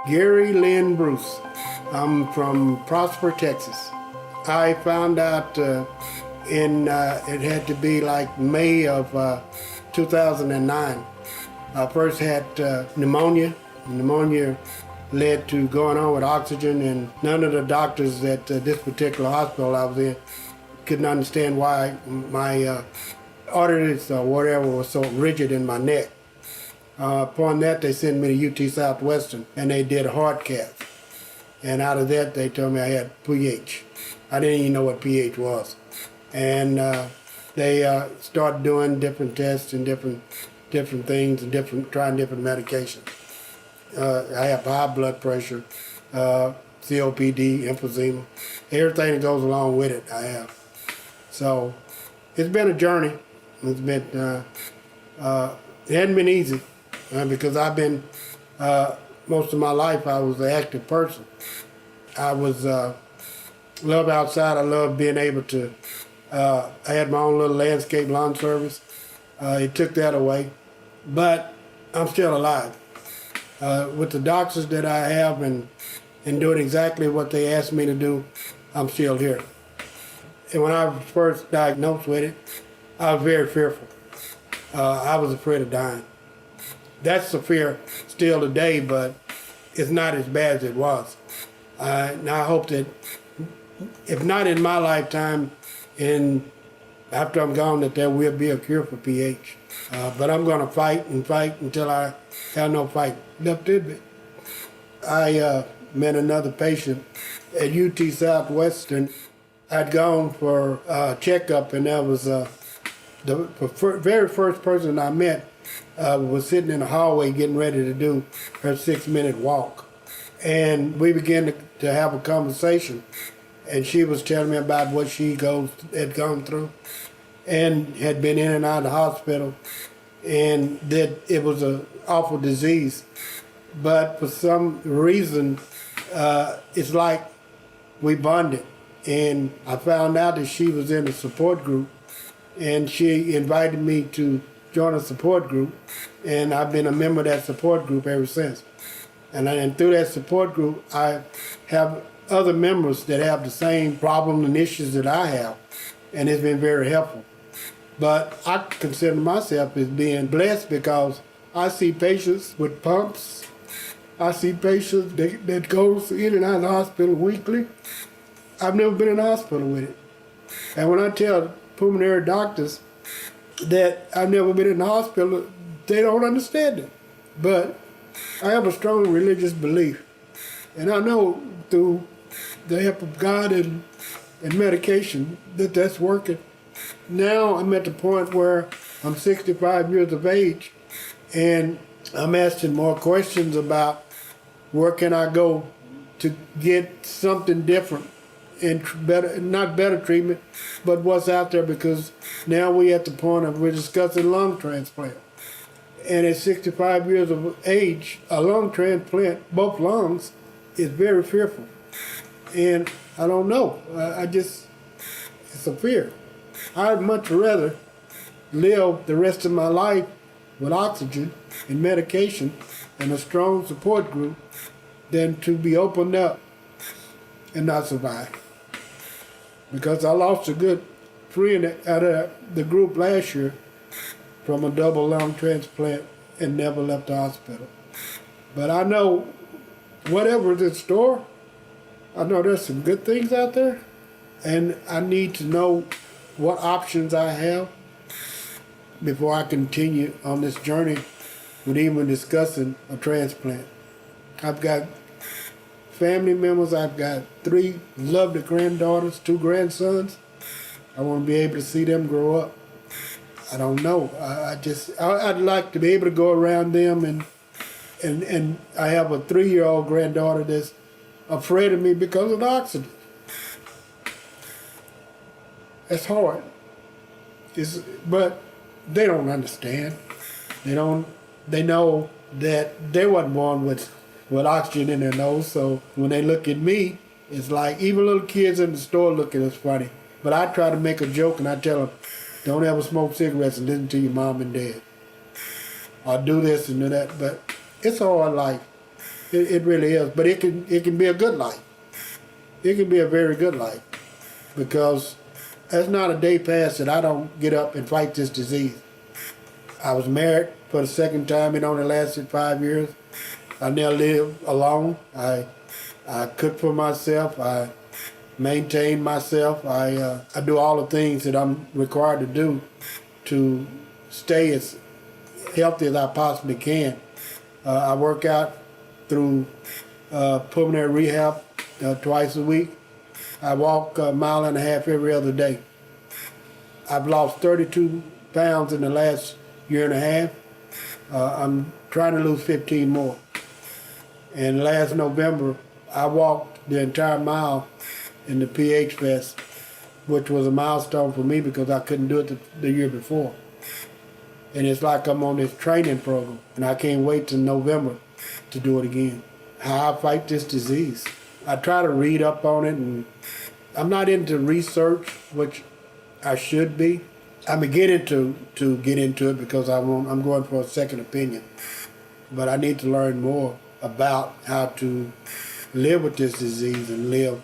Gary Lynn Bruce. I'm from Prosper, Texas. I found out it had to be like May of 2009. I first had pneumonia. Pneumonia led to going on with oxygen, and none of the doctors at this particular hospital I was in couldn't understand why my arteries or whatever was so rigid in my neck. Upon that, they sent me to UT Southwestern, and they did a heart cath. And out of that, they told me I had pH. I didn't even know what pH was. And they started doing different tests and different things and trying different medications. I have high blood pressure, COPD, emphysema, everything that goes along with it I have. So it's been a journey. It's been, it hadn't been easy because I've been, most of my life I was an active person. I was, love outside, I love being able to, I had my own little landscape lawn service. It took that away, but I'm still alive. With the doctors that I have and doing exactly what they asked me to do, I'm still here. And when I was first diagnosed with it, I was very fearful. I was afraid of dying. That's the fear still today, but it's not as bad as it was. And I hope that, if not in my lifetime, after I'm gone, that there will be a cure for pH. But I'm going to fight and fight until I have no fight left in me. I met another patient at UT Southwestern. I'd gone for a checkup, and that was the very first person I met was sitting in the hallway getting ready to do her 6-minute walk. And we began to have a conversation, and she was telling me about what she had gone through and had been in and out of the hospital, and that it was an awful disease. But for some reason, it's like we bonded. And I found out that she was in a support group, and she invited me to join a support group, and I've been a member of that support group ever since. And through that support group, I have other members that have the same problems and issues that I have, and it's been very helpful. But I consider myself as being blessed because I see patients with pumps. I see patients that goes in and out of the hospital weekly. I've never been in the hospital with it. And when I tell pulmonary doctors that I've never been in the hospital, they don't understand it. But I have a strong religious belief. And I know through the help of God and medication that's working. Now I'm at the point where I'm 65 years of age, and I'm asking more questions about where can I go to get something different and better, not better treatment, but what's out there, because now we're at the point of we're discussing lung transplant. And at 65 years of age, a lung transplant, both lungs, is very fearful. And I don't know, it's a fear. I'd much rather live the rest of my life with oxygen and medication and a strong support group than to be opened up and not survive. Because I lost a good friend out of the group last year from a double lung transplant and never left the hospital. But I know whatever is in store, I know there's some good things out there, and I need to know what options I have before I continue on this journey with even discussing a transplant. I've got family members, I've got 3 lovely granddaughters, 2 grandsons. I want to be able to see them grow up. I don't know. I'd like to be able to go around them, and I have a 3-year-old granddaughter that's afraid of me because of the oxygen. It's hard. But they don't understand. They know that they wasn't born with oxygen in their nose, so when they look at me, it's like even little kids in the store look at us funny. But I try to make a joke and I tell them, don't ever smoke cigarettes and listen to your mom and dad. Or do this and do that. But it's a hard life. It really is. But it can be a good life. It can be a very good life, because there's not a day past that I don't get up and fight this disease. I was married for the second time. It only lasted 5 years. I now live alone. I cook for myself. I maintain myself. I do all the things that I'm required to do to stay as healthy as I possibly can. I work out through pulmonary rehab twice a week. I walk 1.5 miles every other day. I've lost 32 pounds in the last year and a half. I'm trying to lose 15 more. And last November, I walked the entire mile in the PH Fest, which was a milestone for me because I couldn't do it the year before. And it's like I'm on this training program, and I can't wait till November to do it again. How I fight this disease. I try to read up on it, and I'm not into research, which I should be. I'm beginning to get into it because I'm going for a second opinion. But I need to learn more about how to live with this disease and live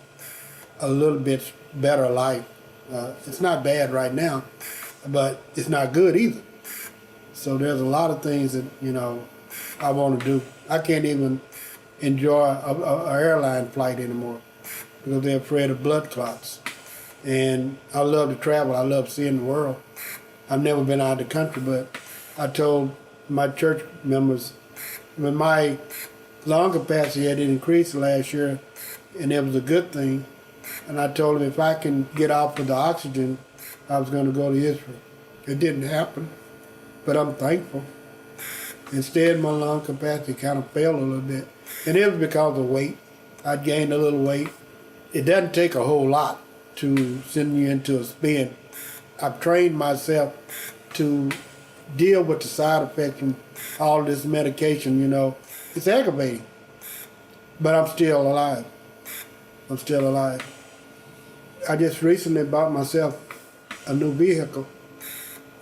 a little bit better life. It's not bad right now, but it's not good either. So there's a lot of things that, I want to do. I can't even enjoy a airline flight anymore because they're afraid of blood clots. And I love to travel. I love seeing the world. I've never been out of the country, but I told my church members when my lung capacity had increased last year, and it was a good thing, and I told them if I can get off of the oxygen, I was going to go to Israel. It didn't happen, but I'm thankful. Instead, my lung capacity kind of fell a little bit, and it was because of weight. I'd gained a little weight. It doesn't take a whole lot to send you into a spin. I've trained myself to deal with the side effects from all this medication, It's aggravating. But I'm still alive. I'm still alive. I just recently bought myself a new vehicle,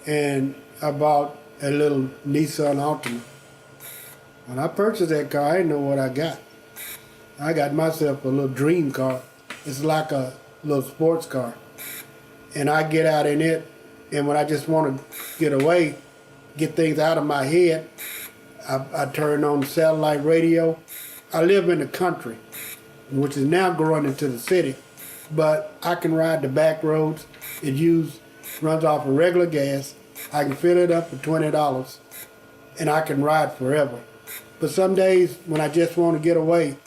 and I bought a little Nissan Altima. When I purchased that car, I didn't know what I got. I got myself a little dream car. It's like a little sports car. And I get out in it, and when I just want to get away, get things out of my head, I turn on the satellite radio. I live in the country, which is now growing into the city, but I can ride the back roads. It runs off of regular gas. I can fill it up for $20, and I can ride forever. But some days when I just want to get away,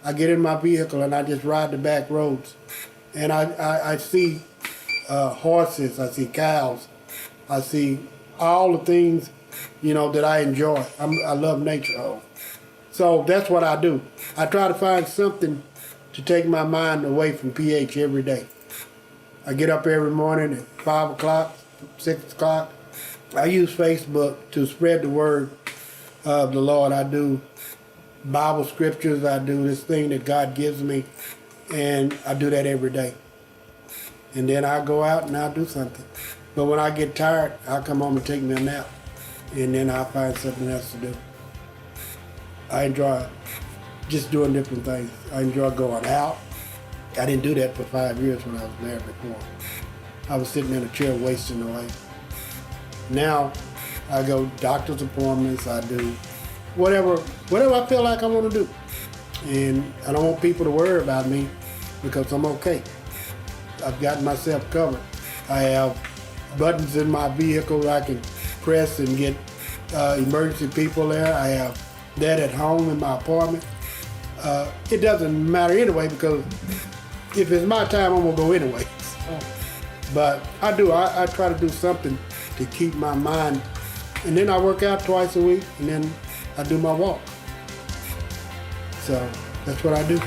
I get in my vehicle and I just ride the back roads. And I see horses, I see cows, I see all the things, that I enjoy. I love nature. So that's what I do. I try to find something to take my mind away from PH every day. I get up every morning at 5 o'clock, 6 o'clock. I use Facebook to spread the word of the Lord. I do Bible scriptures. I do this thing that God gives me, and I do that every day. And then I go out and I do something. But when I get tired, I'll come home and take me a nap, and then I'll find something else to do. I enjoy just doing different things. I enjoy going out. I didn't do that for 5 years when I was married before. I was sitting in a chair wasting away. Now I go doctor's appointments. I do whatever I feel like I want to do. And I don't want people to worry about me because I'm okay. I've got myself covered. I have buttons in my vehicle I can press and get emergency people there. I have that at home in my apartment. It doesn't matter anyway because if it's my time, I'm gonna go anyway. But I try to do something to keep my mind. And then I work out twice a week, and then I do my walk. So that's what I do.